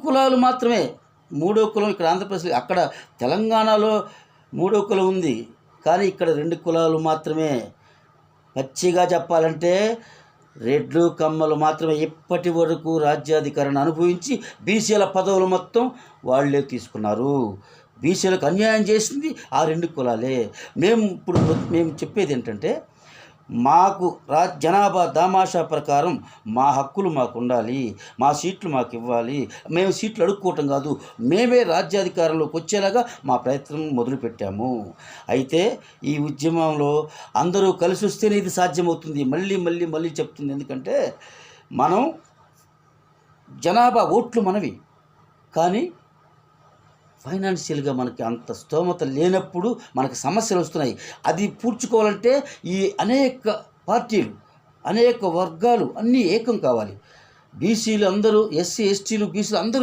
కులాలు మాత్రమే. మూడో కులం ఇక్కడ ఆంధ్రప్రదేశ్, అక్కడ తెలంగాణలో మూడో కులం ఉంది, కానీ ఇక్కడ 2 కులాలు మాత్రమే. పచ్చిగా చెప్పాలంటే రెడ్లు కమ్మలు మాత్రమే ఇప్పటి వరకు రాజ్యాధికారాన్ని అనుభవించి బీసీల పదవులు మొత్తం వాళ్ళే తీసుకున్నారు. బీసీలకు అన్యాయం చేసింది ఆ 2 కులాలే. మేము చెప్పేది ఏంటంటే, మాకు జనాభా దామాషా ప్రకారం మా హక్కులు మాకు ఉండాలి, మా సీట్లు మాకు ఇవ్వాలి. మేము సీట్లు అడుక్కోవటం కాదు, మేమే రాజ్యాధికారంలోకి వచ్చేలాగా మా ప్రయత్నం మొదలుపెట్టాము. అయితే ఈ ఉద్యమంలో అందరూ కలిసి వస్తేనే ఇది సాధ్యమవుతుంది. మళ్ళీ చెప్తుంది. ఎందుకంటే మనం జనాభా ఓట్లు మనవి, కానీ ఫైనాన్షియల్గా మనకి అంత స్తోమత లేనప్పుడు మనకు సమస్యలు వస్తున్నాయి. అది పూడ్చుకోవాలంటే ఈ అనేక పార్టీలు, అనేక వర్గాలు అన్నీ ఏకం కావాలి. బీసీలు అందరూ, ఎస్సీ ఎస్టీలు బీసీలు అందరూ